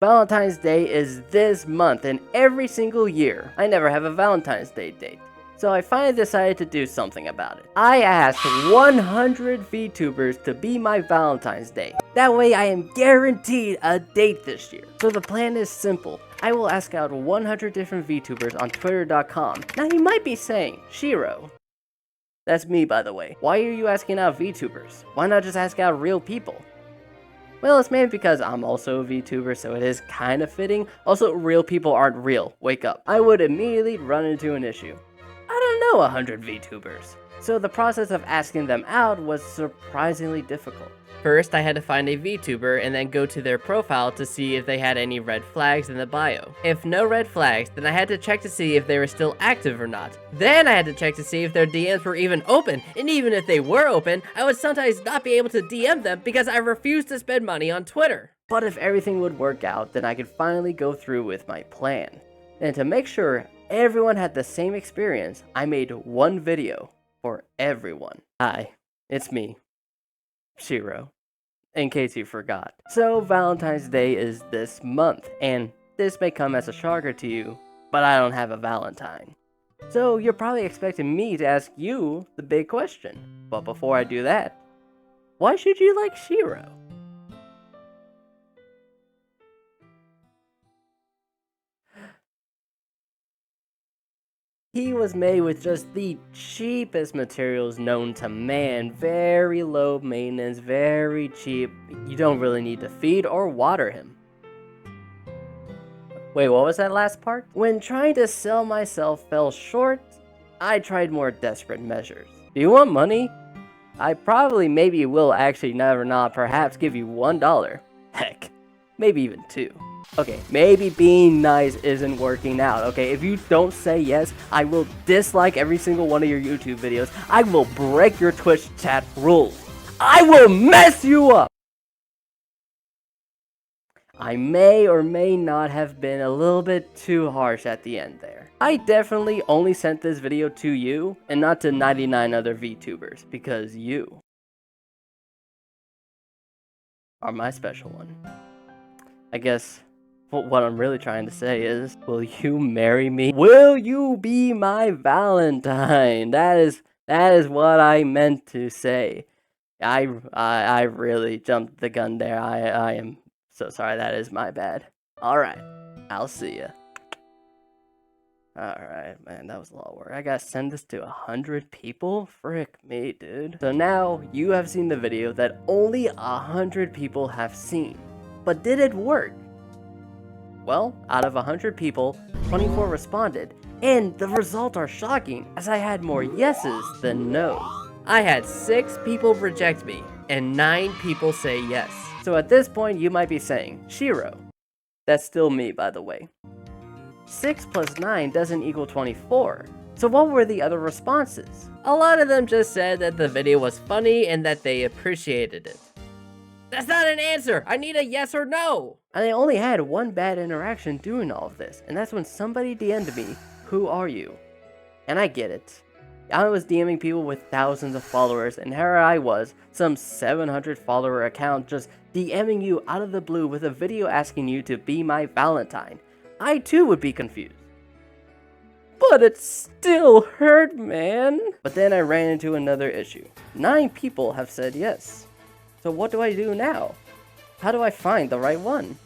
Valentine's Day is this month, and every single year, I never have a Valentine's Day date. So I finally decided to do something about it. I asked 100 VTubers to be my Valentine's Day. That way I am guaranteed a date this year. So the plan is simple. I will ask out 100 different VTubers on twitter.com. Now you might be saying, Shiro. That's me, by the way. Why are you asking out VTubers? Why not just ask out real people? Well, it's mainly because I'm also a VTuber, so it is kind of fitting. Also, real people aren't real. Wake up. I would immediately run into an issue. I don't know 100 VTubers. So the process of asking them out was surprisingly difficult. First, I had to find a VTuber and then go to their profile to see if they had any red flags in the bio. If no red flags, then I had to check to see if they were still active or not. Then I had to check to see if their DMs were even open, and even if they were open, I would sometimes not be able to DM them because I refused to spend money on Twitter. But if everything would work out, then I could finally go through with my plan. And to make sure everyone had the same experience, I made one video for everyone. Hi, it's me, Shiro, in case you forgot. So Valentine's Day is this month, and this may come as a shocker to you, but I don't have a Valentine. So you're probably expecting me to ask you the big question. But before I do that, why should you like Shiro? He was made with just the cheapest materials known to man. Very low maintenance, very cheap. You don't really need to feed or water him. Wait, what was that last part? When trying to sell myself fell short, I tried more desperate measures. Do you want money? I probably maybe will actually never not perhaps give you $1. Heck, maybe even $2. Okay, maybe being nice isn't working out, okay? If you don't say yes, I will dislike every single one of your YouTube videos. I will break your Twitch chat rules. I will mess you up! I may or may not have been a little bit too harsh at the end there. I definitely only sent this video to you and not to 99 other VTubers because you are my special one. I guess what I'm really trying to say is, will you marry me? Will you be my Valentine? That is what I meant to say. I really jumped the gun there. I am so sorry. That is my bad. All right, I'll see ya. All right, man, that was a lot of work. I gotta send this to 100 people? Frick me, dude. So now you have seen the video that only 100 people have seen. But did it work? Well, out of 100 people, 24 responded, and the results are shocking as I had more yeses than no's. I had 6 people reject me, and 9 people say yes. So at this point, you might be saying, Shiro. That's still me, by the way. 6 plus 9 doesn't equal 24. So what were the other responses? A lot of them just said that the video was funny and that they appreciated it. That's not an answer! I need a yes or no! And I only had one bad interaction doing all of this, and that's when somebody DM'd me, who are you? And I get it. I was DMing people with thousands of followers, and here I was, some 700 follower account, just DMing you out of the blue with a video asking you to be my Valentine. I too would be confused. But it still hurt, man. But then I ran into another issue. 9 people have said yes. So what do I do now? How do I find the right one?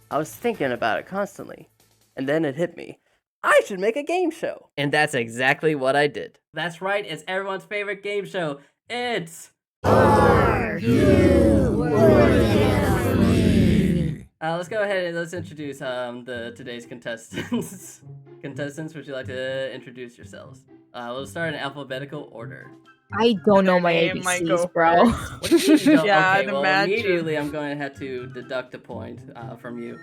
I was thinking about it constantly, and then it hit me. I should make a game show. And that's exactly what I did. That's right, it's everyone's favorite game show. It's Are You Working For Me? Let's go ahead and let's introduce today's contestants. Contestants, would you like to introduce yourselves? We'll start in alphabetical order. I don't know my Name might go ABCs, bro. What do you mean you don't? Yeah, Okay, I'd well, imagine. immediately I'm going to have to deduct a point from you.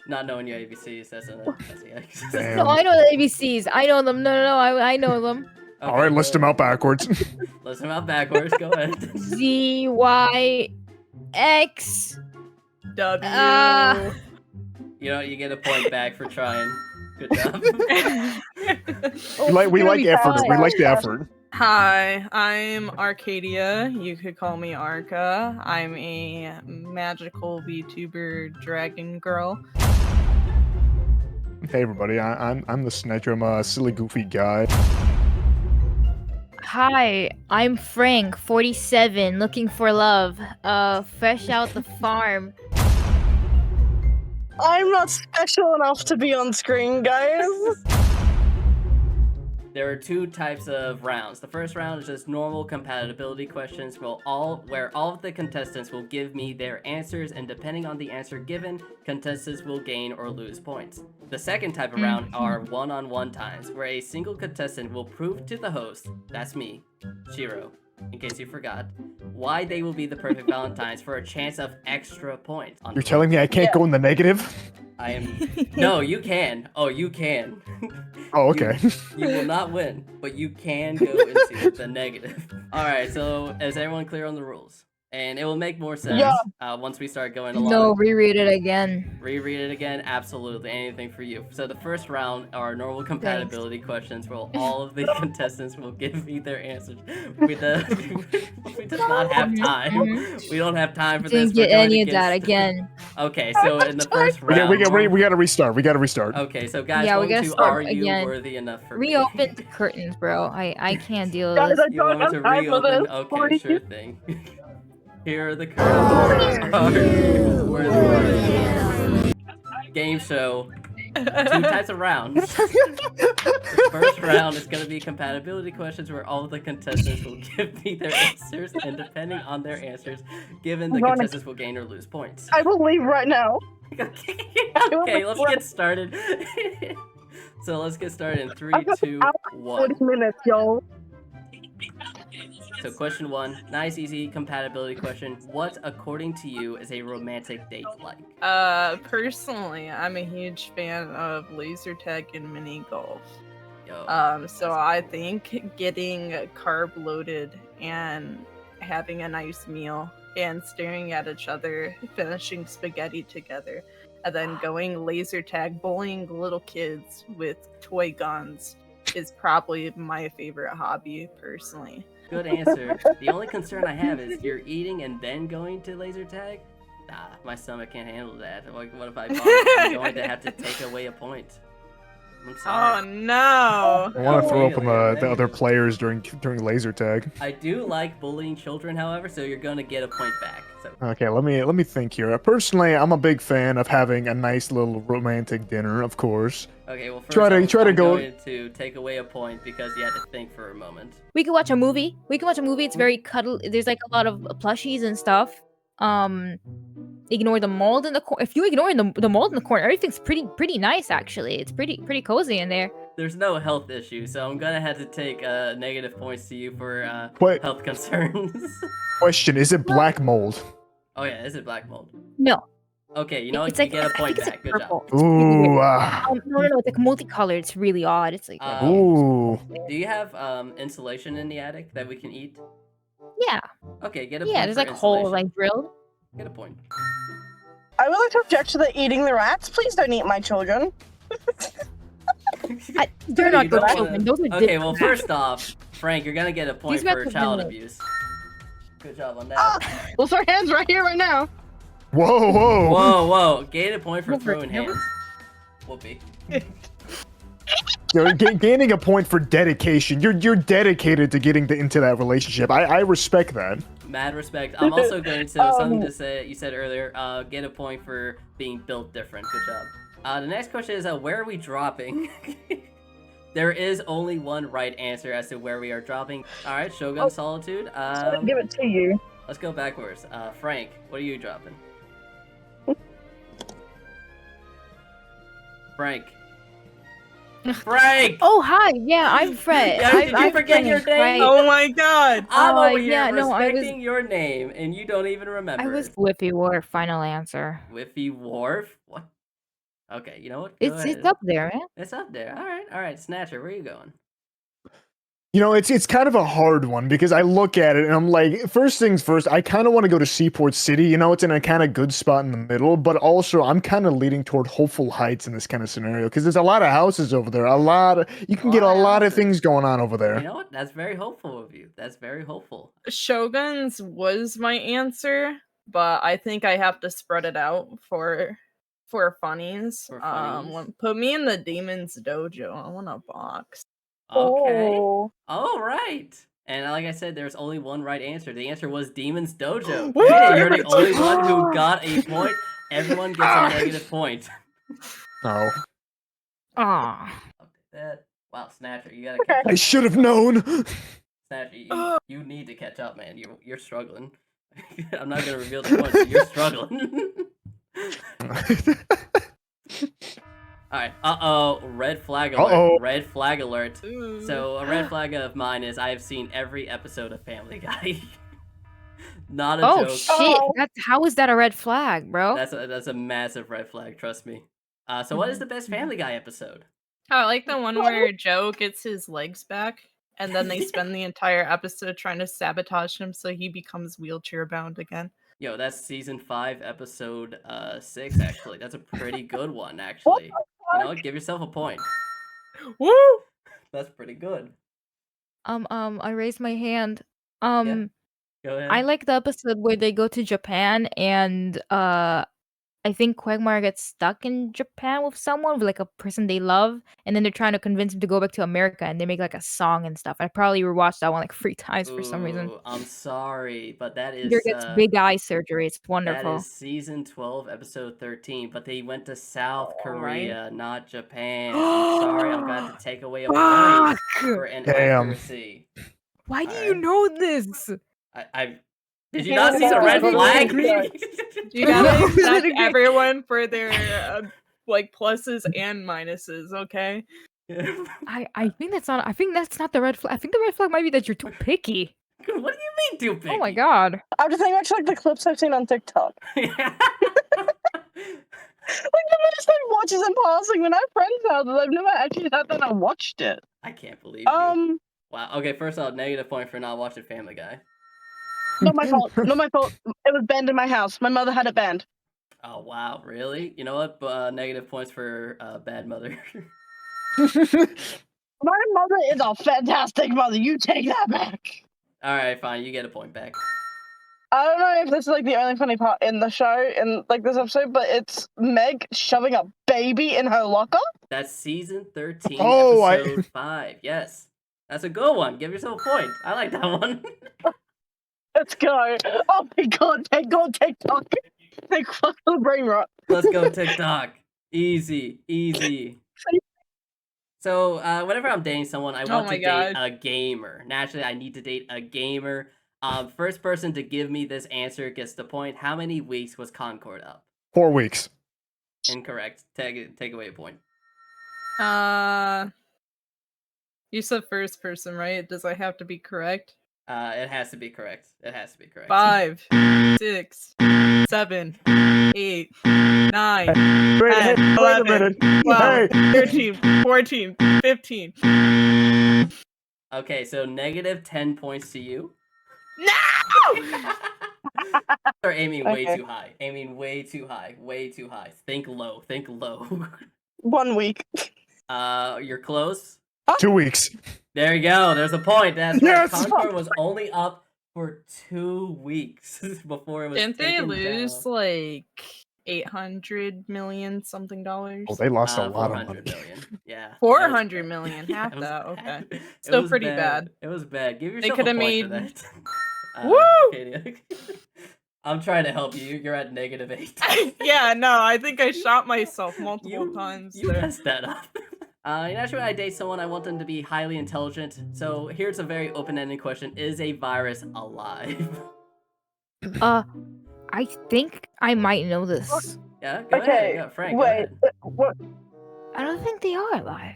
Not knowing your ABCs, that's a yikes. Damn. No, I know the ABCs. I know them. No, I know them. Okay, All right, list them out backwards. List them out backwards. Go ahead. Z, Y, X. W. You know, you get a point back for trying. Good job. Oh, we it's like gonna be effort. fine. We like the effort. Hi, I'm Arcadia. You could call me Arca. I'm a magical VTuber dragon girl. Hey everybody, I'm the Snatcher. I'm a silly goofy guy. Hi, I'm Frank, 47, looking for love. Fresh out the farm. I'm not special enough to be on screen, guys. There are two types of rounds. The first round is just normal compatibility questions where all of the contestants will give me their answers, and depending on the answer given, contestants will gain or lose points. The second type of round are one-on-one times, where a single contestant will prove to the host, that's me, Shiro, in case you forgot, why they will be the perfect Valentines for a chance of extra points. You're telling me I can't go in the negative? I am. No, you can. Oh, you can. Oh, okay. You will not win, but you can go into the negative. All right. So, is everyone clear on the rules? And it will make more sense once we start going along. No, reread it again. Reread it again? Absolutely. Anything for you. So the first round are normal compatibility questions where all of the contestants will give me their answers. We does not have time. We don't have time for this. Didn't get any of that again. Okay, so in the first round... We gotta restart. We gotta restart. Okay, so guys, Yeah, we gotta start are you again. worthy enough for me? Reopen the curtains, bro. I can't deal Guys, with this. I You want me don't to have time for reopen? this. Okay, sure thing. Here are the curtains. Are you worthy? Game show. Two types of rounds. The first round is going to be compatibility questions where all of the contestants will give me their answers, and depending on their answers given, the contestants will gain or lose points. I will leave right now. Okay, let's get started. So let's get started in 3, 2, 1. 40 minutes, y'all. So question 1, nice easy compatibility question. What, according to you, is a romantic date like? Personally, I'm a huge fan of laser tag and mini golf. Yo, So I think getting carb loaded and having a nice meal and staring at each other, finishing spaghetti together, and then going laser tag bullying little kids with toy guns is probably my favorite hobby, personally. good answer. The only concern I have is you're eating and then going to laser tag? Nah, my stomach can't handle that. Like, what if I vomit? I'm going to have to take away a point. I'm sorry. Oh no! I want to throw up Really, on the other players during laser tag. I do like bullying children, however, so you're gonna get a point back. So. Okay, let me think here. Personally, I'm a big fan of having a nice little romantic dinner, of course. Okay, well, first Try to I'm go- going to take away a point because you had to think for a moment. We could watch a movie. It's very cuddle. There's like a lot of plushies and stuff. Ignore the mold in the corner. If you ignore the mold in the corner, everything's pretty nice actually. It's pretty cozy in there. There's no health issue, so I'm gonna have to take negative points to you for Wait. health concerns. Question: is it black mold? Oh yeah, is it black mold? No, Okay, you know what? it's You like get a I point think it's back. like Good purple. job. It's really weird. Ooh, No, it's like multicolored. It's really odd. It's like ooh. Do you have insulation in the attic that we can eat? yeah, Okay, get a point. yeah. There's for like holes insulation. like drilled. Get a point. I would like to object to the eating the rats. Please don't eat my children. They're You not good don't children. Those are Okay, different well, rats. first off, Frank, you're gonna get a point These rats for are child vanilla. abuse. Good job on that. Well, our hands right here, right now. Whoa, whoa. Whoa! Gain a point for Never- throwing never- hands. Whoopee. You're gaining a point for dedication. You're dedicated to getting into that relationship. I respect that. Mad respect. I'm also going to something to say you said earlier. Get a point for being built different. Good job. The next question is where are we dropping? There is only one right answer as to where we are dropping. All right, Shogun Solitude. I'm gonna give it to you. Let's go backwards. Frank, what are you dropping? Frank. Frank! Oh hi, yeah, I'm Fred. Yeah, did you forget your name? Oh my god! I'm over here yeah, no, I was- respecting your name, and you don't even remember. I was it. Whippy Wharf. Final answer. Whiffy Wharf? What? Okay, you know what? Go It's ahead. up there, man. It's up there. All right. Snatcher, where are you going? You know, it's kind of a hard one because I look at it and I'm like, first things first, I kind of want to go to Seaport City. You know, it's in a kind of good spot in the middle, but also I'm kind of leading toward Hopeful Heights in this kind of scenario because there's a lot of houses over there. You can get a lot of things going on over there. You know what? That's very hopeful of you. That's very hopeful. Shoguns was my answer, but I think I have to spread it out for funnies. For funnies? Put me in the Demon's Dojo. I want a box. Okay. Oh. All right. And like I said, there's only one right answer. The answer was Demon's Dojo. Woo! Katie, you're the only one who got a point. Everyone gets a negative point. Oh, Ah. That. Wow, Snatcher, you gotta Okay. catch up. I should have known. Snatcher, you need to catch up, man. You're struggling. I'm not gonna reveal the points, but you're struggling. Alright, red flag alert. Uh-oh. Red flag alert. Ooh. So, a red flag of mine is I have seen every episode of Family Guy. Not a Oh joke. shit! Oh. How is that a red flag, bro? That's a massive red flag, trust me. So what is the best Family Guy episode? I like the one where Joe gets his legs back, and then they spend the entire episode trying to sabotage him so he becomes wheelchair bound again. Yo, that's season 5, episode 6, actually. That's a pretty good one, actually. You know what? Give yourself a point. Woo! That's pretty good. I raised my hand. Go ahead. I like the episode where they go to Japan and I think Quagmire gets stuck in Japan with someone, with like a person they love, and then they're trying to convince him to go back to America, and they make like a song and stuff. I probably rewatched that one like 3 times for some reason. Ooh, I'm sorry, but that is Peter gets big eye surgery. It's that wonderful. is season 12, episode 13, but they went to South Alright. Korea, not Japan. I'm sorry, I'm gonna have to take away a point for Fuck! inaccuracy. Why do you Alright. know this? Did you not see the red flag? You gotta No, accept literally. everyone for their like pluses and minuses, okay? I think that's not. I think that's not the red flag. I think the red flag might be that you're too picky. What do you mean, too picky? Oh my god. I'm just thinking back to like the clips I've seen on TikTok. Like the most I watch is in passing when I have friends out that I've never actually sat down and watched it. I can't believe you. Um, Wow. Okay, first off, negative point for not watching Family Guy. not my fault. Not my fault. It was banned in my house. My mother had it banned. Oh wow, really? You know what? Negative points for bad mother. My mother is a fantastic mother. You take that back. All right, fine. You get a point back. I don't know if this is like the only funny part in the show in like this episode, but it's Meg shoving a baby in her locker. That's season 13, Oh, episode 5. Yes, that's a good one. Give yourself a point. I like that one. Let's go. Oh my god, thank god TikTok. Thank fuck the brain rot. Let's go TikTok. Easy, easy. So whenever I'm dating someone, I want my to God. date a gamer. Naturally, I need to date a gamer. First person to give me this answer gets the point. How many weeks was Concord up? 4 weeks. Incorrect. Take away a point. You said first person, right? Does I have to be correct? It has to be correct. It has to be correct. 5, 6, 7, 8, 9, 10, Wait a 11, minute. 12, Hey. 13, 14, 15. Okay, so negative 10 points to you. No! Or aiming way Okay. too high. Aiming way too high. Way too high. Think low. Think low. 1 week. You're close. 2 weeks. There you go. There's a point. That's Yes! right. Concord was only up for 2 weeks before it was Didn't they taken lose down. like 800 million something dollars? Oh, they lost a lot of 400 money. million. Yeah. 400 million, Yeah, half it was that. bad. Okay. It Still was pretty bad. It was bad. Give yourself a coulda point for made- that. Woo! Katie. I'm trying to help you. You're at negative 8. Yeah, no, I think I shot myself multiple times. You there. messed that up. Naturally, when I date someone, I want them to be highly intelligent. So here's a very open-ended question: is a virus alive? I think I might know this. Yeah, go ahead. Okay, Yeah, Frank. Go wait. ahead. What? I don't think they are alive.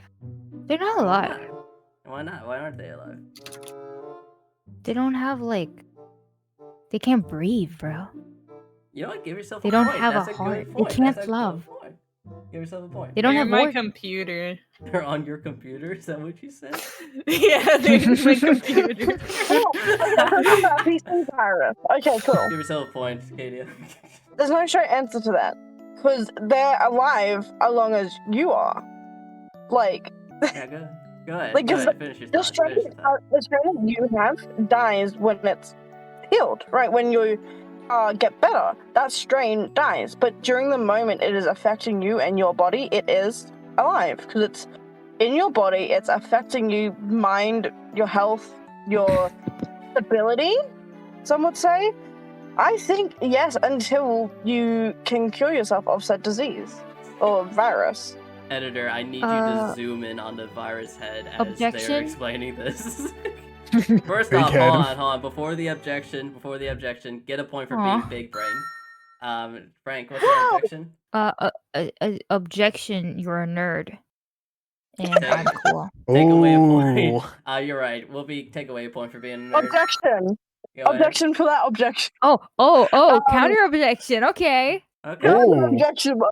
They're not alive. Why not? Why aren't they alive? They don't have like. They can't breathe, bro. You know what? Give yourself They a don't point. have a That's heart. good They point. can't That's a good love. point. Give yourself a point. They don't They're have my war. computer. They're on your computer. Is that what you said? Yeah, they're my computer. Oh, okay, so it's not a PC virus. Okay, cool. Give yourself a point, Kadia. There's no straight answer to that. Because they're alive as long as you are. Like, Yeah, go ahead. Like, Go 'cause ahead. Finish your the thought. strain, Finish your thought. the strain that you have dies when it's healed, right? When you get better, that strain dies. But during the moment it is affecting you and your body, it is alive because it's in your body. It's affecting you, mind, your health, your ability. Some would say. I think yes, until you can cure yourself of said disease or virus. Editor, I need you to zoom in on the virus head as they're Objection? explaining this. First Big off, head. hold on. Before the objection, get a point for being Aw. big brain. Frank, what's your objection? Objection, you're a nerd. And I'm cool. Take away a Ooh. point. You're right. Take away a point for being a nerd. Objection. Go ahead. Objection for that objection. Counter objection. Okay. Okay. Not Oh. an objection, but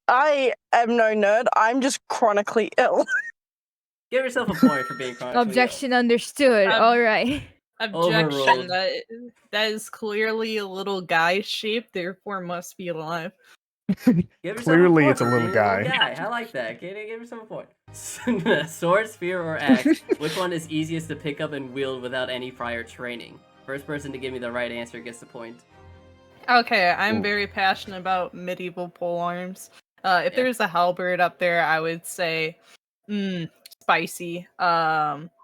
I am no nerd. I'm just chronically ill. Give yourself a point for being chronically Objection understood. All right. Objection. Overruled. That is clearly a little guy shape, therefore must be alive. Give yourself Clearly a point it's a for little being guy. I like that. Katie, give yourself a point. Sword, spear, or axe. Which one is easiest to pick up and wield without any prior training? First person to give me the right answer gets the point. Okay, I'm Ooh. very passionate about medieval polearms. If there's a halberd up there, I would say, spicy.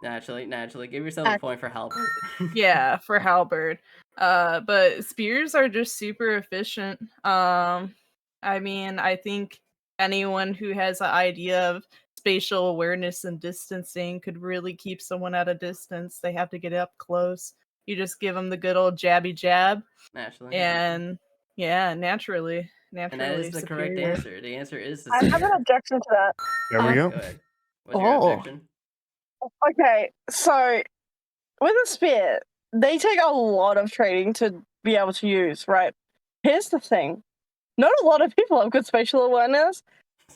Naturally. Give yourself a point for halberd. Yeah, for halberd. But spears are just super efficient. I mean, I think anyone who has an idea of spatial awareness and distancing could really keep someone at a distance. They have to get up close. You just give them the good old jabby jab, Naturally. and yeah, naturally. And that is the correct superior. answer. The answer is the I have an spear. objection to that. There we Go go. ahead. What's your Oh. objection? Okay, so with a spear, they take a lot of training to be able to use, right? Here's the thing. Not a lot of people have good spatial awareness,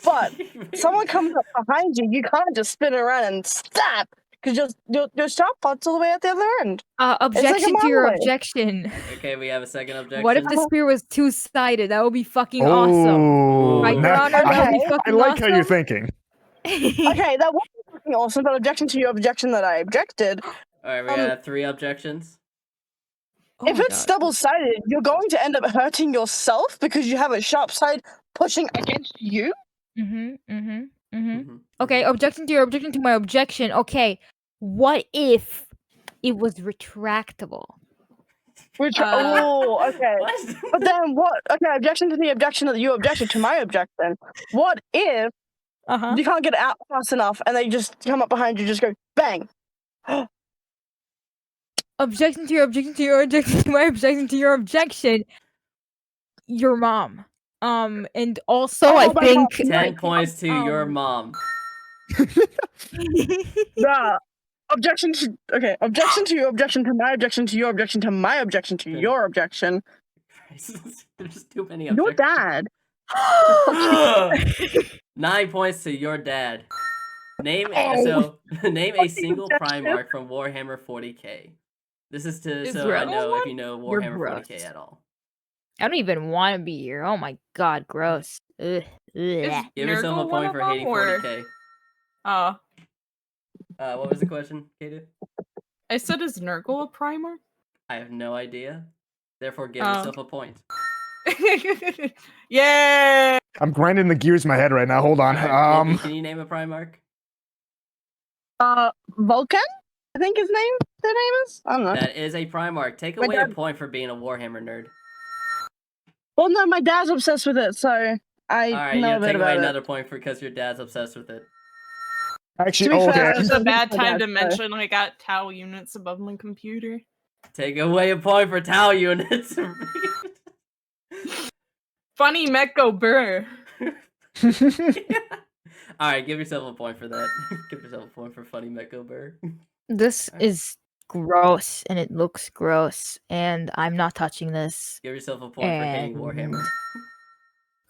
but someone comes up behind you, you can't just spin around and stab, because your sharp part's all the way at the other end. Objection like a to your Marley. objection. Okay, we have a second objection. What if the spear was two-sided? That would be fucking awesome. Oh, Right, Your now- Honor, that would be Okay. I fucking like how you're awesome. thinking. Okay, that would be fucking awesome, but objection to your objection that I objected. Alright, we have 3 objections. Oh If my it's God. double-sided, you're going to end up hurting yourself because you have a sharp side pushing against you. Okay, objection to my objection. Okay, what if it was retractable? Which, Uh, oh, okay. What? But then what? Okay, objection to the objection that you objected to my objection. What if you can't get out fast enough and they just come up behind you, just go bang? Objection to your objection to your objection to my objection to your objection. Your mom. And also Oh I my think 10 points to your mom. Nah. Objection to objection to your objection to my objection to your objection to my objection to your objection. There's too many Your objections. dad. 9 points to your dad. Name Oh. name a single objection. Primarch from Warhammer 40k. This is to Is so there I a know one? if you know You're Warhammer gross. 40k at all. I don't even want to be here. Oh my god, gross. Ugh. Is Ugh. Give yourself Nurgle a one point of for them, hating or- 40k. What was the question, Katie? I said, is Nurgle a primer? I have no idea. Therefore, give Oh. yourself a point. Yay! I'm grinding the gears in my head right now. Hold on. Alright, Wolfie, can you name a Primarch? Vulcan? I think their name is? I don't know. That is a Primarch. Take My away a dad- point for being a Warhammer nerd. Well, no, my dad's obsessed with it, so I Alright, know a you bit take away about it. another point because your dad's obsessed with it. Actually, To be oh, fair, okay. It's a bad My time dad, to so- mention I got Tau units above my computer. Take away a point for Tau units. Funny Mecco Burr. Alright, give yourself a point for that. Give yourself a point for funny Mecco Burr. This is gross and it looks gross and I'm not touching this. Give yourself a point for hating And- Warhammer.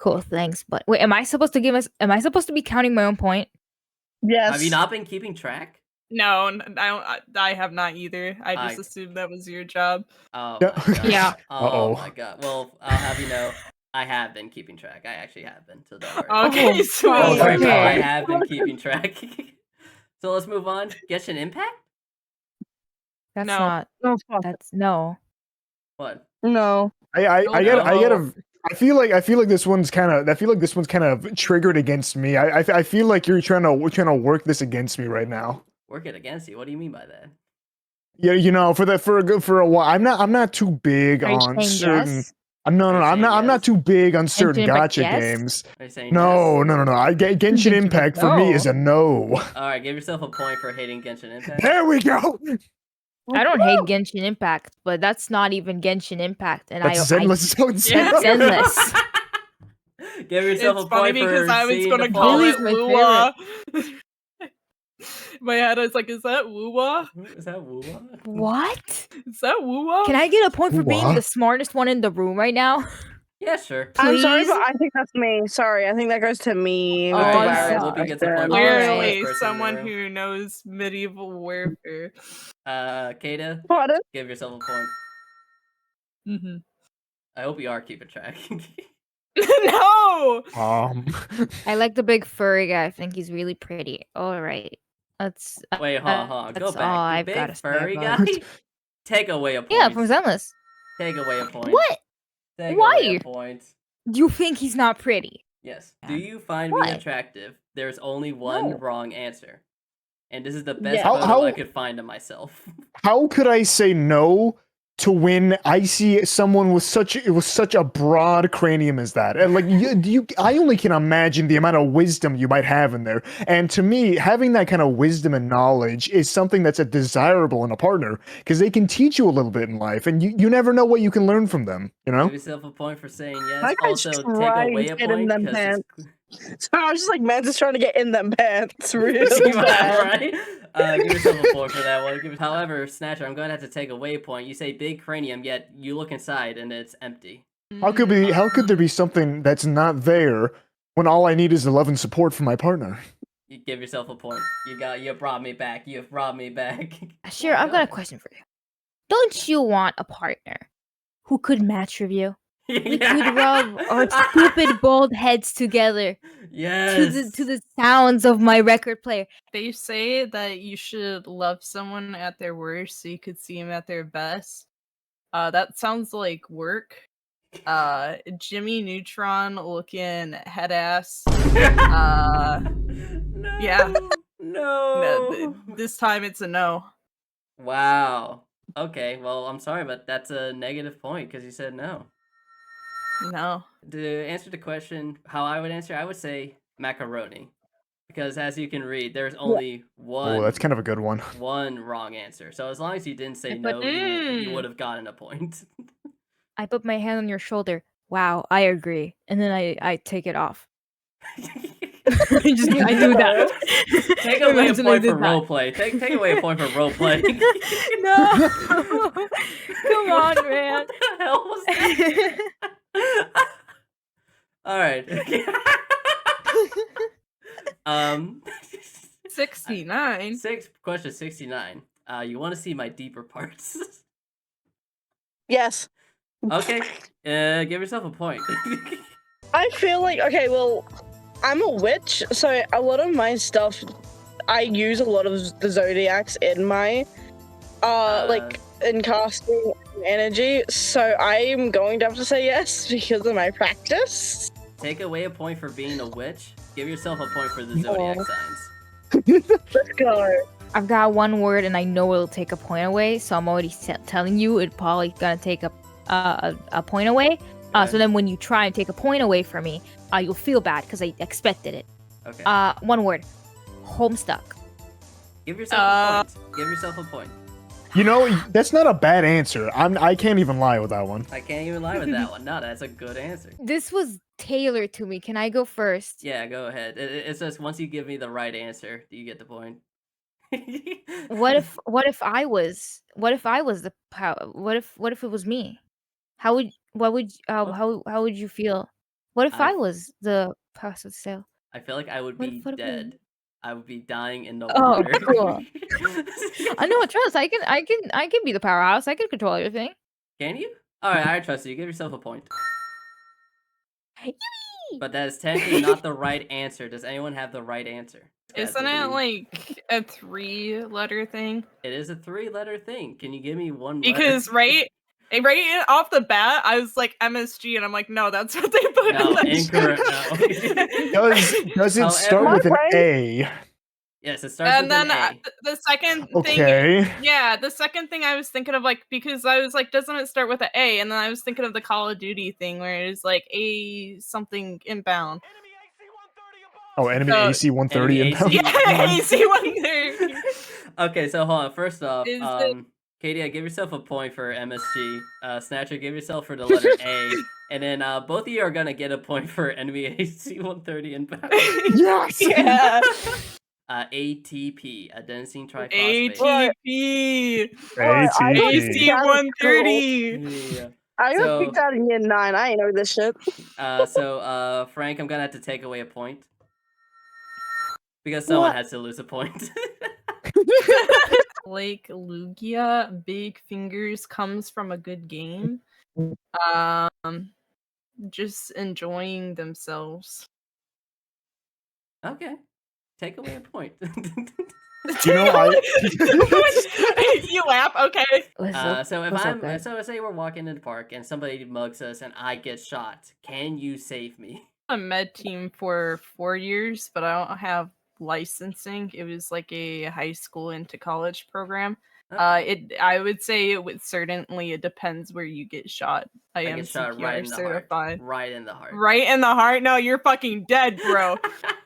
Cool, thanks. But wait, am I supposed to be counting my own point? Yes. Have you not been keeping track? No, I have not either. I just I- assumed that was your job. Oh Yeah. my god. Yeah. Oh Uh-oh. my god. Well, I'll have you know, I have been keeping track. I actually have been, so don't worry. Okay, Oh, sweet. Don't worry, okay. pal, I have been keeping track. So let's move on. Genshin Impact? That's No. not. Oh, fuck. That's no. What? No. I No, gotta. I feel like this one's kind of triggered against me. I feel like you're trying to work this against me right now. Work it against you. What do you mean by that? Yeah, you know, for a while. I'm not too big Are you on saying certain. yes? No, Are you I'm saying not yes? too big on certain Impact, gacha yes? games. Are you saying No. yes? Genshin Genshin Impact for me no. is a no. Alright, give yourself a point for hating Genshin Impact. There we go. I don't hate Genshin Impact, but that's not even Genshin Impact, and That's Zenless Zone Yeah. That's endless. Give yourself It's a funny point for because I was seeing gonna the call Lily's it my Woowa. My head is like, is that Woowa? Is that Woowa? What? Is that Woowa? Can I get a point for being What? the smartest one in the room right now? Yeah, sure. I'm sorry, Please? but I think that's me. Sorry, I think that goes to me. Oh, with the I'm virus sorry. Whoopi gets a point question. for being the Alright. smartest Clearly, person in the someone room. who knows medieval warfare. Kada, Pardon? give yourself a point. Mm-hmm. I hope you are keeping track. No! I like the big furry guy. I think he's really pretty. All right. That's Wait, hold on. Go that's back. all The I've big gotta say furry about guy? it. Take away a point. Yeah, from Zenless. Take away a point. What? Take Why? away a point. You think he's not pretty? Yes. Yeah. Do you find me Why? attractive? There's only one No. wrong answer. And this is the best Yeah. photo How- I could find of myself. How could I say no to when I see someone with such a broad cranium as that? And like I only can imagine the amount of wisdom you might have in there. And to me, having that kind of wisdom and knowledge is something that's a desirable in a partner because they can teach you a little bit in life, and you never know what you can learn from them. You know? Give yourself a point for saying yes. I Also, take tried away to a get in point them because pants. So I was just like, man's just trying to get in them pants. Really it's bad. right. Give yourself a point for that one. However, Snatcher, I'm going to have to take away a point. You say big cranium, yet you look inside and it's empty. How could there be something that's not there when all I need is love and support from my partner? You give yourself a point. You brought me back. You've brought me back. Sure, I've got a question for you. Don't you want a partner who could match with you? We could rub our stupid bald heads together Yes. to the sounds of my record player. They say that you should love someone at their worst so you could see them at their best. That sounds like work. Jimmy Neutron looking head ass. No. yeah. No. This time it's a no. Wow. Okay, well, I'm sorry, but that's a negative point because you said no. No. To answer the question, how I would answer, I would say macaroni. Because as you can read, there's only one. Oh, that's kind of a good one. One wrong answer. So as long as you didn't say But- no, you would have gotten a point. I put my hand on your shoulder. Wow, I agree. And then I take it off. I do that. Take away a Imagine I point did for that. roleplay. Take away a point for roleplay. No. Come on, man. What the hell was that? All right. 69. Question 69. You want to see my deeper parts? Yes. Okay. Give yourself a point. I feel like, okay, well, I'm a witch, so a lot of my stuff, I use a lot of the zodiacs in my, like, in casting energy, so I'm going to have to say yes because of my practice. Take away a point for being a witch. Give yourself a point for the zodiac Aw. signs. Let's go. I've got one word and I know it'll take a point away, so I'm already telling you it's probably gonna take a point away. Okay. So then when you try and take a point away from me, you'll feel bad because I expected it. Okay. One word. Homestuck. Give yourself a point. Give yourself a point. You know, that's not a bad answer. I can't even lie with that one. I can't even lie with that one. No, that's a good answer. This was tailored to me. Can I go first? Yeah, go ahead. It's just once you give me the right answer, do you get the point? What if I was the power? What if it was me? How would you feel? What if I I- was the person still? I feel like I would What be if- what if we- dead. I would be dying in the Oh, water. cool. I know. Trust. I can be the powerhouse. I can control everything. Can you? Alright, I trust you. Give yourself a point. But that is technically not the right answer. Does anyone have the right answer? Isn't it like a 3-letter thing? It is a 3-letter thing. Can you give me one Because letter? right off the bat, I was like MSG, and I'm like, no, that's what they put. No, in the incorrect. chat. Does it start However- with an A? Yes, it starts And with then an A. the second thing, Okay. yeah, the second thing I was thinking of, like, because I was like, doesn't it start with an A? And then I was thinking of the Call of Duty thing where it's like A something inbound. Oh, enemy So- AC 130 Enemy inbound. Yeah, AC 130. Okay, so hold on. First off, Is it- Katie, give yourself a point for MSG. Snatcher, give yourself for the letter A. And then both of you are gonna get a point for enemy AC 130 inbound. Yes. Yeah. ATP, adenosine triphosphate. ATP. ATP. AC 130. Yeah. I got So- kicked out in year 9. I ain't know this shit. So Frank, I'm gonna have to take away a point. Because someone What? has to lose a point. Like Lugia, Big Fingers comes from a good game. Just enjoying themselves. Okay. Take away a point. You know, You laugh, okay. So if what's up, I'm guys? so say we're walking in the park and somebody mugs us and I get shot, can you save me? A med team for 4 years, but I don't have licensing. It was like a high school into college program. I would say it certainly it depends where you get shot. I am get shot CPR right in the certified. heart. Right in the heart. Right in the heart? No, you're fucking dead, bro.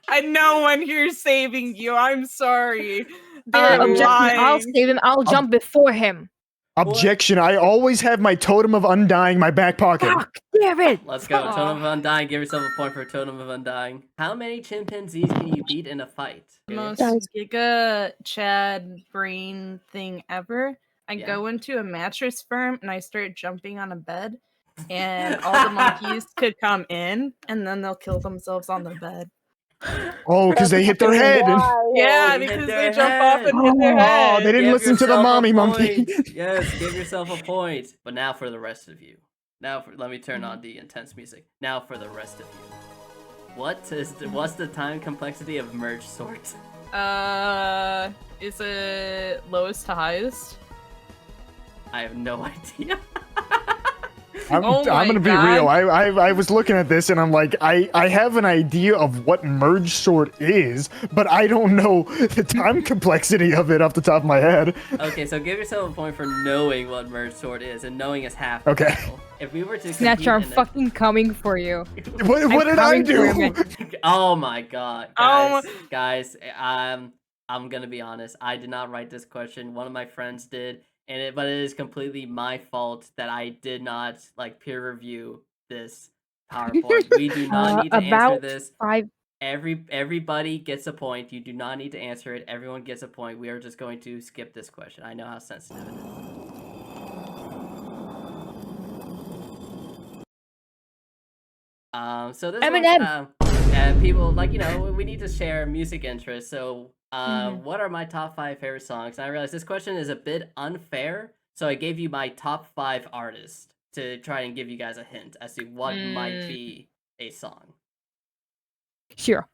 And no one here's saving you. I'm sorry. They're Objection. I'll lying. save him. I'll jump before him. objection. I always have my totem of undying in my back pocket. Fuck, damn it. Let's go. Aw. Totem of Undying. Give yourself a point for Totem of Undying. How many chimpanzees can you beat in a fight? Most Guys. giga Chad brain thing ever. I Yeah. go into a mattress firm and I start jumping on a bed, and all the monkeys could come in, and then they'll kill themselves on the bed. Oh, because they hit their head. Yeah, hit because their they jump off head. and hit their Oh, head. they didn't Give listen to the yourself a mommy monkey. point. Yes, give yourself a point. But now for the rest of you. Let me turn on the intense music. Now for the rest of you. What's the time complexity of merge sort? Is it lowest to highest? I have no idea. I'm Oh my gonna be God. real. I was looking at this and I'm like, I have an idea of what merge sort is, but I don't know the time complexity of it off the top of my head. Okay, so give yourself a point for knowing what merge sort is, and knowing is half the Okay. battle. If we were to Snatcher, I'm compete in a- fucking coming for you. What did I coming for you, do? man. Oh my god, Oh guys, I'm gonna be honest. I did not write this question. One of my friends did, but it is completely my fault that I did not like peer review this PowerPoint. We do not need to answer About this. 5. Everybody gets a point. You do not need to answer it. Everyone gets a point. We are just going to skip this question. I know how sensitive it is. So this Eminem. one, people like we need to share music interests. So what are my top 5 favorite songs? And I realized this question is a bit unfair, so I gave you my top 5 artists to try and give you guys a hint as to what might be a song. Sure.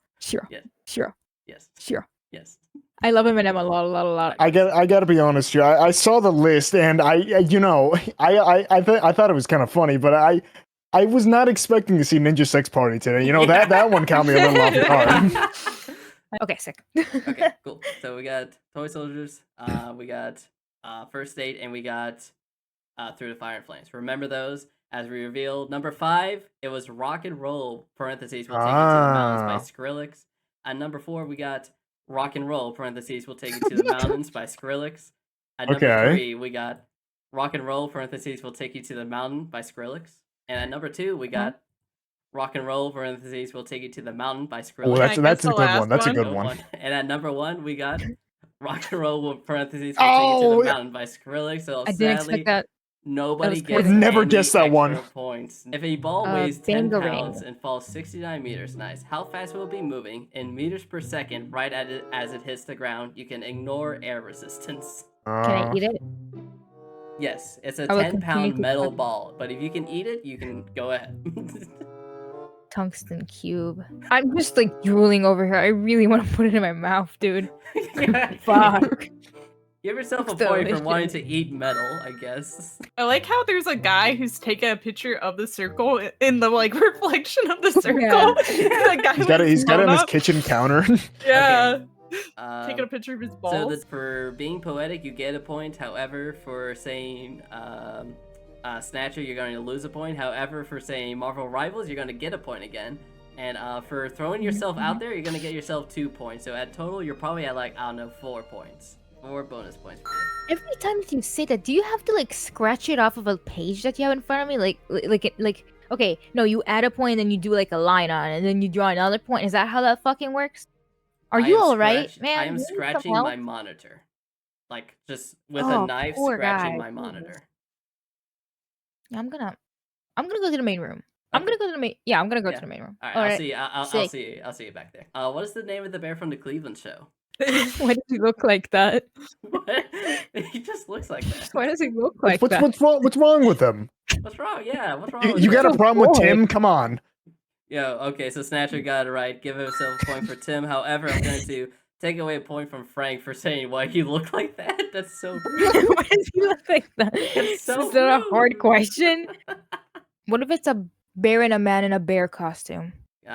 Yeah. Sure. Yes. Sure. Yes. I love Eminem a lot. I gotta be honest here. I saw the list and I thought it was kind of funny, but I was not expecting to see Ninja Sex Party today. That one caught me a little off guard. Okay, sick. Okay, cool. So we got Toy Soldiers, we got First Date, and we got Through the Fire and Flames. Remember those? As we revealed, number 5, it was Rock and Roll, parentheses, will take you to the mountains by Skrillex. At number 4, we got Rock and Roll, parentheses, will take you to the mountains by Skrillex. At number 3, we got Rock and Roll, parentheses, will take you to the mountain by Skrillex. And at number 2, we got Rock and Roll, parentheses, will take you to the mountain by Skrillex. Oh, that's a good one. That's a good Good one. And at number 1, we got Rock and Roll, parentheses, will take you to the mountain by Skrillex. So I didn't expect that. Nobody was gets crazy. Never any guessed that one. extra points. If a ball weighs 10 Bangarang. pounds and falls 69 meters, nice. How fast will it be moving in meters per second right at it as it hits the ground? You can ignore air resistance. Can I eat it? Yes, it's a I will 10-pound continue to metal fuck- ball, but if you can eat it, you can go ahead. Tungsten cube. I'm just like drooling over here. I really want to put it in my mouth, dude. Fuck. Give yourself a Looks point for wanting delicious. to eat metal, I guess. I like how there's a guy who's taking a picture of the circle in the like reflection of the circle. The guy He's got it. with He's got it on his blown up. kitchen counter. Yeah, Um, taking a picture of his So balls. for being poetic, you get a point. However, for saying Snatcher, you're going to lose a point. However, for saying Marvel Rivals, you're going to get a point again. And for throwing yourself out there, you're going to get yourself 2 points. So at total, you're probably at like, I don't know, 4 points. 4 bonus points for you. Every time that you say that, do you have to like scratch it off of a page that you have in front of me? Like okay, no, you add a point and then you do like a line on it and then you draw another point. Is that how that fucking works? Are I you am alright, scratch- man? I am You need some scratching help? my monitor. Like, just with Oh, a knife poor scratching guy. my monitor. Yeah, I'm gonna go to the main room. I'm gonna go to the main. Yeah, I'm gonna go Yeah. to the main room. Alright, Alright. I'll see you. I'll sick. see you. I'll see you back there. What is the name of the bear from the Cleveland show? Why does he look like that? What? He just looks like that. Why does he look like that? What's wrong with him? What's wrong? Yeah, what's wrong You, with you got that? a problem with boy. Tim? Come on. Yo, okay, so Snatcher got it right. Give himself a point for Tim. However, I'm going to take away a point from Frank for saying why you look like that. That's so rude. Why does he look like that? It's so Is that a hard rude. question? What if it's a bear and a man in a bear costume?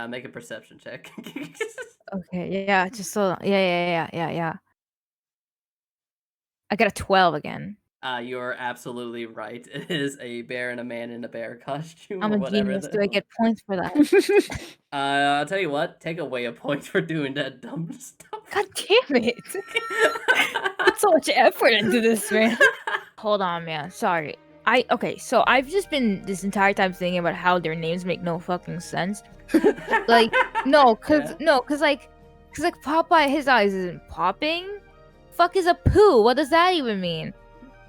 Make a perception check. Okay, yeah, just so yeah. I got a 12 again. You're absolutely right. It is a bear and a man in a bear costume I'm or a whatever. genius. the Do I hell. get points for that? I'll tell you what. Take away a point for doing that dumb stuff. God damn it! Put so much effort into this, man. Hold on, man. Sorry. Okay, so I've just been this entire time thinking about how their names make no fucking sense. Like, cause Popeye, his eyes isn't popping. Fuck is a poo? What does that even mean?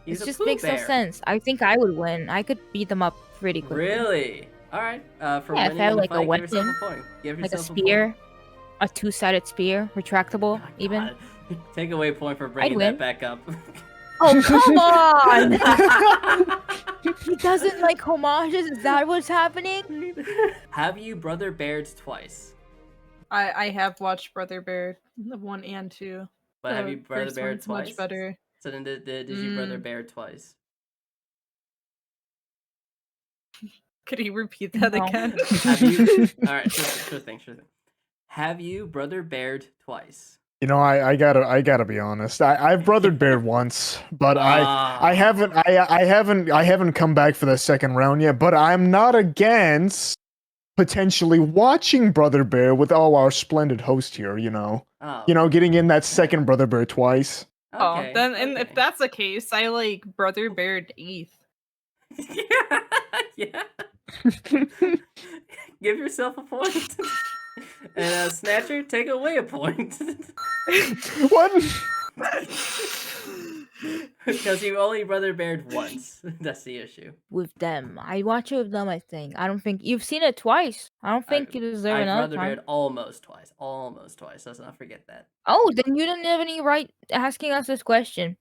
He's It a just Pooh makes no bear. sense. I think I would win. I could beat them up pretty quickly. Really? All right. For Yeah, if I winning had, the like, a fight, give yourself weapon, a point. Give Like a yourself spear, a two-sided spear, retractable, point. even. God. Take away a point for bringing win. that back up. Oh come on! He doesn't like homages. Is that what's happening? Have you brother bared twice? I have watched Brother Bear, the 1 and 2. But have The you brother first bared one's twice? much better. So then did you brother bear twice? Could he repeat that No. again? Have you? All right, sure thing. Have you brother bared twice? You know, I gotta be honest. I've brothered Bear once, but I haven't come back for the second round yet. But I'm not against potentially watching Brother Bear with all our splendid host here. Oh, Getting in that second Brother Bear twice. okay, Oh, then and if okay. that's the case, I like Brother Bear 8th. yeah. Give yourself a point. And Snatcher, take away a point. What? Because you only brother bared once. That's the issue. With them, I watch it with them. I think. I don't think you've seen it twice. I don't think you deserve I've another brother time. bared almost twice. Almost twice. Let's not forget that. Oh, then you didn't have any right asking us this question.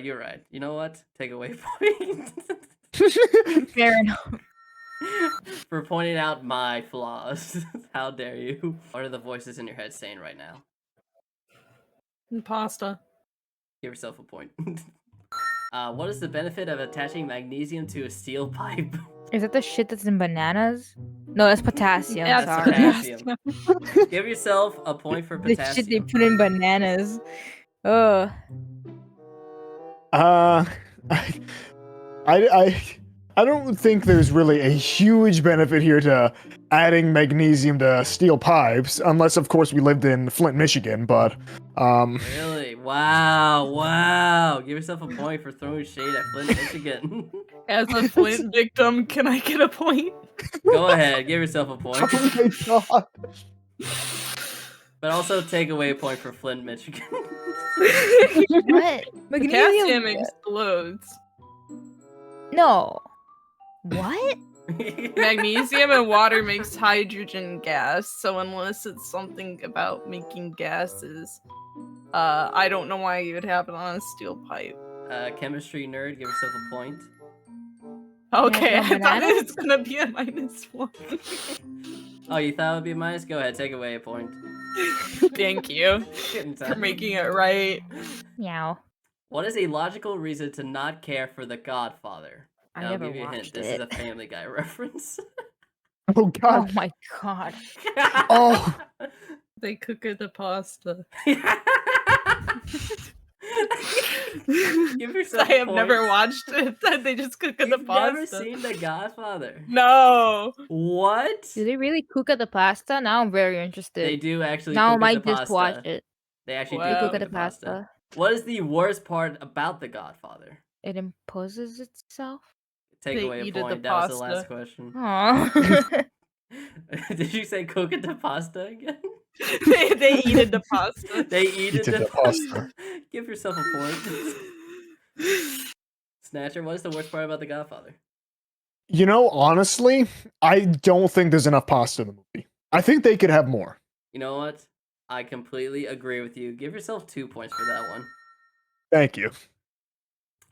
You're right. You know what? Take away a point. Fair enough. For pointing out my flaws. How dare you? What are the voices in your head saying right now? Pasta. Give yourself a point. What is the benefit of attaching magnesium to a steel pipe? Is that the shit that's in bananas? No, that's potassium. Yeah, That's sorry. potassium. Give yourself a point for The shit they potassium. put in bananas. Ugh. I don't think there's really a huge benefit here to adding magnesium to steel pipes, unless of course we lived in Flint, Michigan. But Really? Wow. Give yourself a point for throwing shade at Flint, Michigan. As a Flint victim, can I get a point? Go ahead, give yourself a point. oh my god. But also take away a point for Flint, Michigan. What? Potassium explodes. No. What? Magnesium and water makes hydrogen gas, so unless it's something about making gases, I don't know why you would have it on a steel pipe. Chemistry nerd, give yourself a point. Okay, I Nitrogen thought it bananas? was gonna be a -1. Oh, you thought it would be a minus? Go ahead, take away a point. Thank you Getting for time. making it right. Meow. What is a logical reason to not care for The Godfather? I I'll never give you a hint. watched This it. is a Family Guy reference. Oh Oh god. my god. Oh. They cook the pasta. Give yourself I have never points. watched it. They just cook the You've pasta. never seen The Godfather. No. What? Do they really cook at the pasta? Now I'm very interested. They do actually now I cook might the just watch pasta. it. They actually Wow. do They cook cook the at the pasta. pasta. What is the worst part about The Godfather? It imposes itself. Take They away a eat the point. That was the last pasta. question. Aww. Did you say cook at the pasta again? they eat the pasta. They eat Eat the the pasta. Give yourself a point. Snatcher, what is the worst part about The Godfather? You know, honestly, I don't think there's enough pasta in the movie. I think they could have more. You know what? I completely agree with you. Give yourself 2 points for that one. Thank you.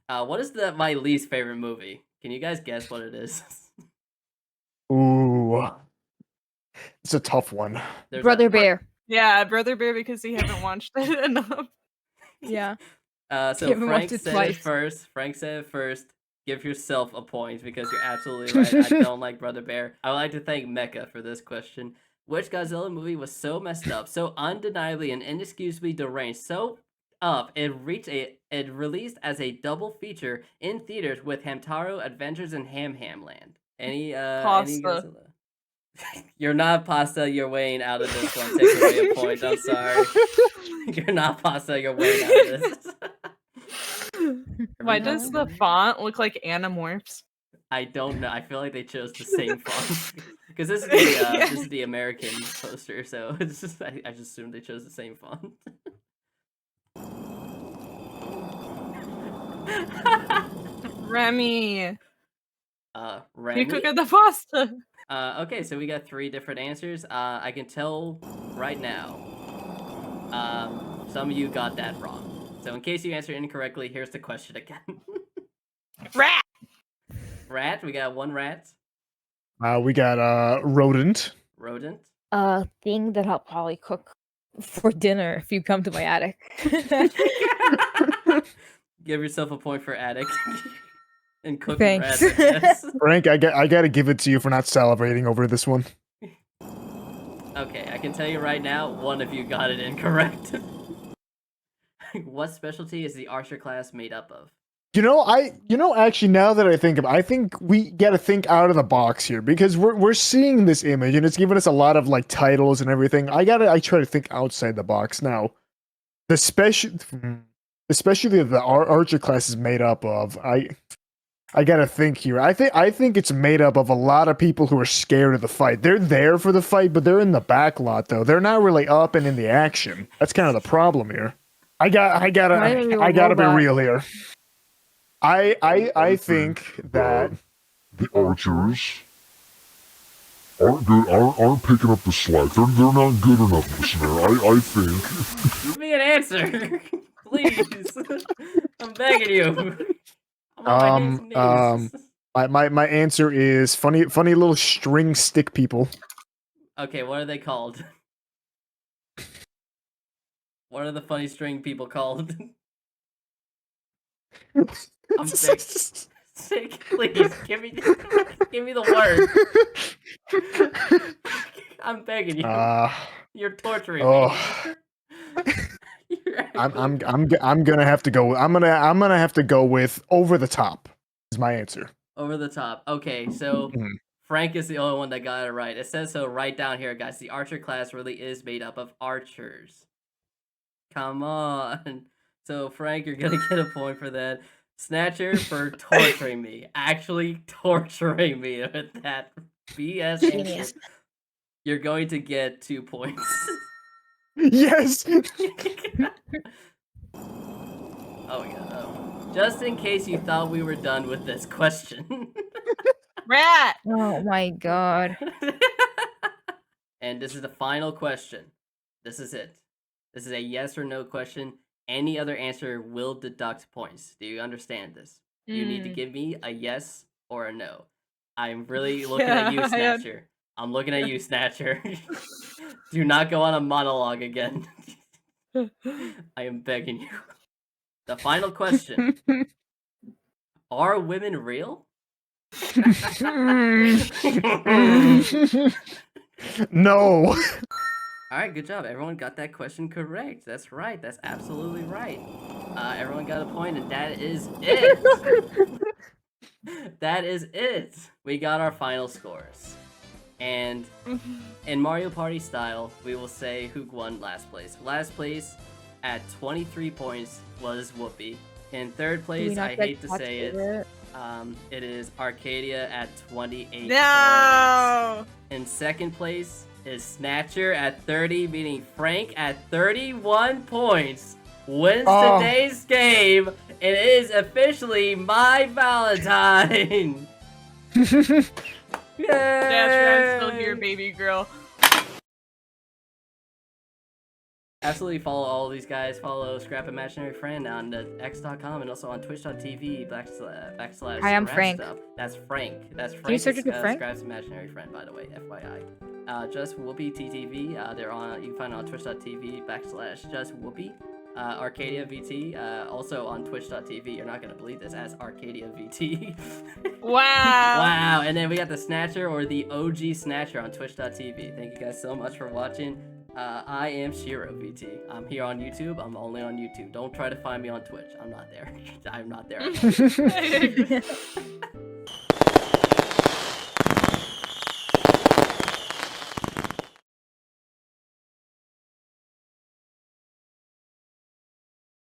What is my least favorite movie? Can you guys guess what it is? Ooh. It's a tough one. There's Brother Bear. Yeah, Brother Bear, because you haven't watched it enough. Yeah. So Haven't Frank watched it said it twice. first. Frank said it first. Give yourself a point because you're absolutely right. I don't like Brother Bear. I would like to thank Mecha for this question. Which Godzilla movie was so messed up, so undeniably and inexcusably deranged, so up it released as a double feature in theaters with Hamtaro Adventures in Ham Land? Any Pasta. Godzilla? You're not Pasta. You're weighing out of this one. Take away a point. I'm sorry. You're not Pasta. You're weighing out of this. Why does the font look like Animorphs? I don't know. I feel like they chose the same font because this is the American poster, so it's just I just assumed they chose the same font. Remy. Remy. You cook at the pasta. Okay, so we got 3 different answers. I can tell right now. Some of you got that wrong. So in case you answered incorrectly, here's the question again. Rat. Rat. We got 1 rat. We got rodent. Rodent. A thing that I'll probably cook for dinner if you come to my attic. Give yourself a point for attic. And cooking Thanks. rats, I guess. Frank, I gotta give it to you for not salivating over this one. Okay, I can tell you right now, one of you got it incorrect. What specialty is the Archer class made up of? Actually, now that I think of it, I think we gotta think out of the box here because we're seeing this image and it's giving us a lot of like titles and everything. I try to think outside the box now. The specialty that the Archer class is made up of, I gotta think here. I think it's made up of a lot of people who are scared of the fight. They're there for the fight, but they're in the back lot though. They're not really up and in the action. That's kind of the problem here. I gotta be real here. I think that the archers aren't picking up the slack. They're not good enough in this scenario. I think. Give me an answer, please. I'm begging you. I'm on my knees. My answer is funny little string stick people. Okay, what are they called? What are the funny string people called? I'm sick. Please give me the word. I'm begging you. You're torturing me. I'm gonna have to go. I'm gonna have to go with over the top. Is my answer. Over the top. Okay, so Frank is the only one that got it right. It says so right down here, guys. The Archer class really is made up of archers. Come on. So Frank, you're gonna get a point for that. Snatcher for torturing me. Actually torturing me with that BS answer. You're going to get 2 points. Yes. Oh my god. just in case you thought we were done with this question. Rat! Oh my god. And this is the final question. This is it. This is a yes or no question. Any other answer will deduct points. Do you understand this? You need to give me a yes or a no. I'm really looking at you, Snatcher. I'm looking at you, Snatcher. Do not go on a monologue again. I am begging you. The final question. Are women real? No. Alright, good job. Everyone got that question correct. That's right. That's absolutely right. Everyone got a point, and that is it. That is it. We got our final scores. And in Mario Party style, we will say who won last place. Last place at 23 points was Whoopi. In third place, I hate to say it, it is Arcadia at 28 points. No! In second place is Snatcher at 30, meaning Frank at 31 points. Wins today's game. It is officially my Valentine. Yay! Snatcher, I'm still here, baby girl. Absolutely follow all of these guys. Follow Scrap Imaginary Friend on x.com and also on twitch.tv // Hi, I'm Frank. Stuff. That's Frank. That's Frank. Can you search it for Frank? Scrap's Imaginary Friend, by the way, FYI. JustWhoopyttv. They're on. You can find it on twitch.tv / JustWhoopy. ArkadiaVT. Also on twitch.tv. You're not gonna believe this, as ArkadiaVT. Wow. Wow. And then we got the Snatcher, or the OG Snatcher, on twitch.tv. Thank you guys so much for watching. I am ShiroVT. I'm here on YouTube. I'm only on YouTube. Don't try to find me on Twitch. I'm not there. I'm not there.